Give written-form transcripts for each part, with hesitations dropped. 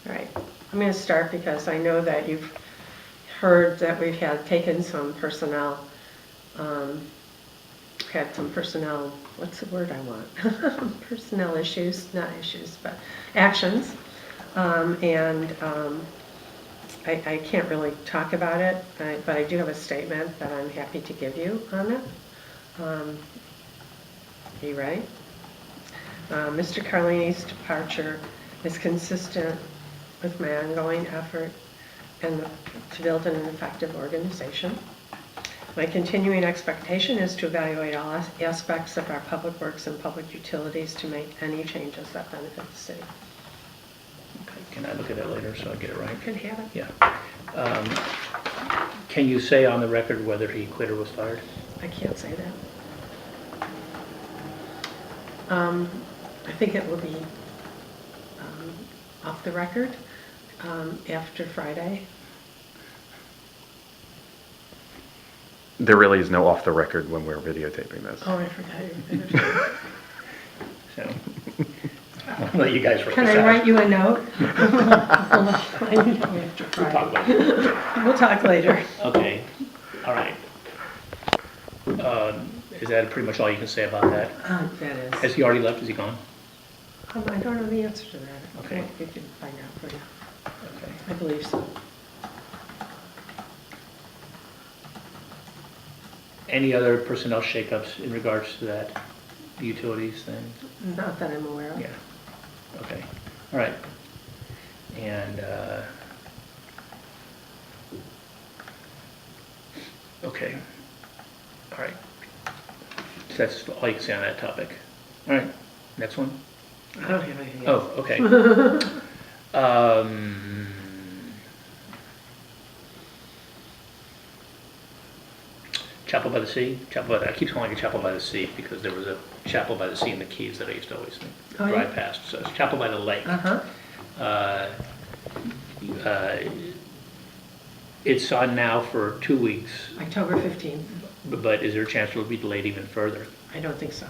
All right, I'm going to start because I know that you've heard that we've taken some personnel, what's the word I want? Personnel issues, not issues, but actions. I can't really talk about it, but I do have a statement that I'm happy to give you on it. Are you ready? Mr. Carlini's departure is consistent with my ongoing effort to build an effective organization. My continuing expectation is to evaluate all aspects of our public works and public utilities to make any changes that benefit the city. Okay, can I look at that later so I get it right? You can have it. Yeah. Can you say on the record whether he quit or was fired? I can't say that. I think it will be off the record after Friday. There really is no off the record when we're videotaping this. Oh, I forgot you were finished. So, I'll let you guys work Can this I out. write you a note? We'll talk later. We'll talk later. Okay, all right. Is that pretty much all you can say about that? That is. Has he already left? Is he gone? I don't know the answer to that. Okay. We can find out for you. Okay. I believe so. Any other personnel shakeups in regards to that utilities thing? Not that I'm aware of. Yeah. Okay. All right. And okay. All right. So that's all you can say on that topic. All right. Next one. I don't have anything else. Oh, okay. Chapel by the Sea. I keep calling it Chapel by the Sea because there was a Chapel by the Sea in the Keys that I used to always Oh, drive yeah? past. So it's Chapel by the Lake. Uh-huh. It's on now for 2 weeks, October 15th. but is there a chance it'll be delayed even further? I don't think so.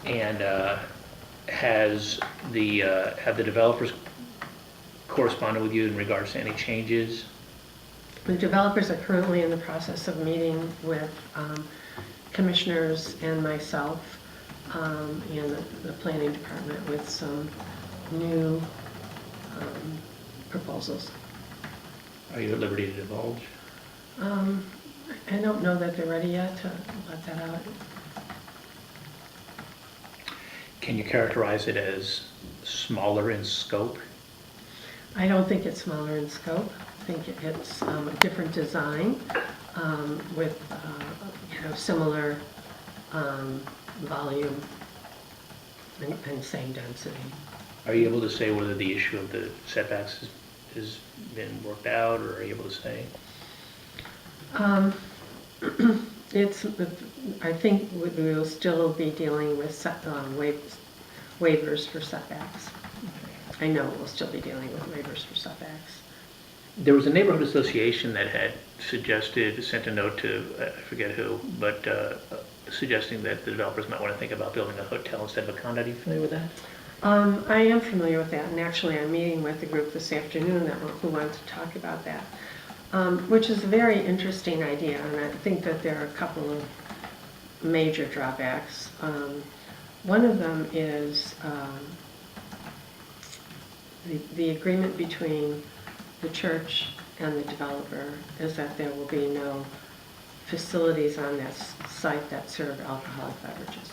And have the developers corresponded with you in regards to any changes? The developers are currently in the process of meeting with commissioners and myself and the planning department with some new proposals. Are you at liberty to divulge? I don't know that they're ready yet to let that out. Can you characterize it as smaller in scope? I don't think it's smaller in scope. I think it's a different design with similar volume and same density. Are you able to say whether the issue of the setbacks has been worked out, or are you able to say? I think we will still be dealing with waivers for setbacks. I know we'll still be dealing with waivers for setbacks. There was a neighborhood association that had sent a note to, I forget who, but suggesting that the developers might want to think about building a hotel instead of a condo. Are you familiar with that? I am familiar with that, and actually I'm meeting with the group this afternoon who wants to talk about that, which is a very interesting idea, and I think that there are a couple of major drawbacks. One of them is the agreement between the church and the developer is that there will be no facilities on that site that serve alcoholic beverages.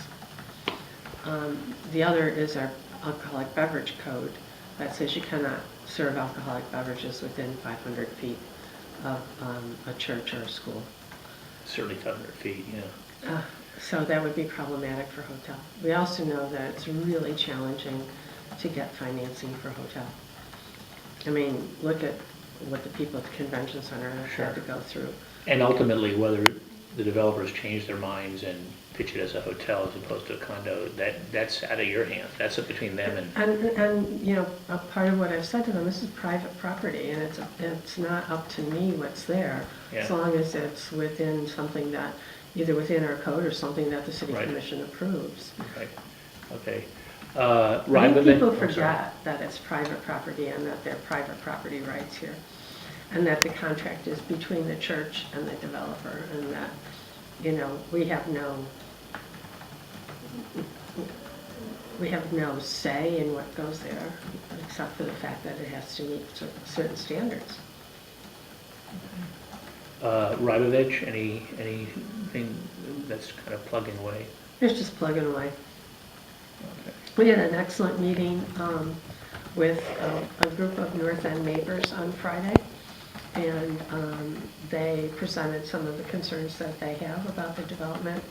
The other is our alcoholic beverage code that says you cannot serve alcoholic beverages within 500 feet of a church or a school. Certainly 500 feet, yeah. So that would be problematic for hotel. We also know that it's really challenging to get financing for hotel. I mean, look at what the people at the convention center have had to go through. And ultimately, whether the developers change their minds and pitch it as a hotel as opposed to a condo, that's out of your hands. That's up between them and you know, a part of what I've said to them, this is private property, and it's not up to me what's there, as long as it's within something that either within our code or something that the city commission approves. Right. Okay. I Right, think but then- people I'm sorry. forget that it's private property and that there are private property rights here. And that the contract is between the church and the developer, and that, you know, we have no say in what goes there, except for the fact that it has to meet certain standards. Rybovich, anything that's kind of plugging away? It's just plugging away. Okay. We had an excellent meeting with a group of North End neighbors on Friday, and they presented some of the concerns that they have about the development,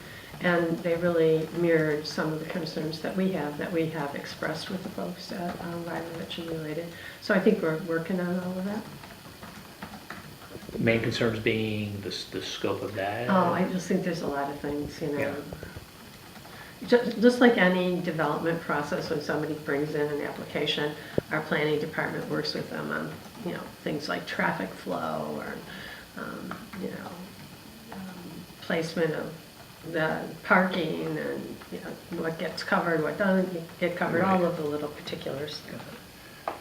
and they really mirrored some of the concerns that we have expressed with the folks at Rybovich and Related. So I think we're working on all of that. Main concerns being the scope of that? Oh, I just think there's a lot of things, you know. Yeah. Just like any development process, when somebody brings in an application, our planning department works with them on, you know, things like traffic flow or, you know, placement of the parking and, you know, what gets covered, what doesn't get covered, all of the little particulars.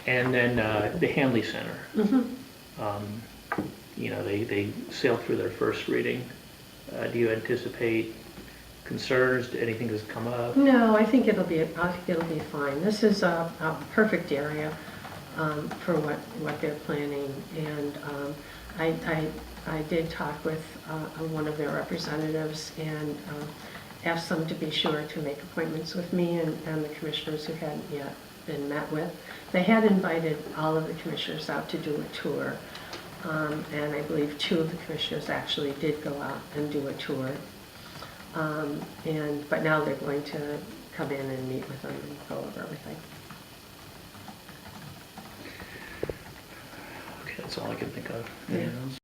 And then the Hanley Center. Mhm. You know, they sailed through their first reading. Do you anticipate concerns? Anything that's come up? No, I think it'll be fine. This is a perfect area for what they're planning, and I did talk with one of their representatives and asked them to be sure to make appointments with me and the commissioners who hadn't yet been met with. They had invited all of the commissioners out to do a tour, and I believe 2 of the commissioners actually did go out and do a tour. But now they're going to come in and meet with them and go over everything. Okay, that's all I can think of. Yeah. Anything else?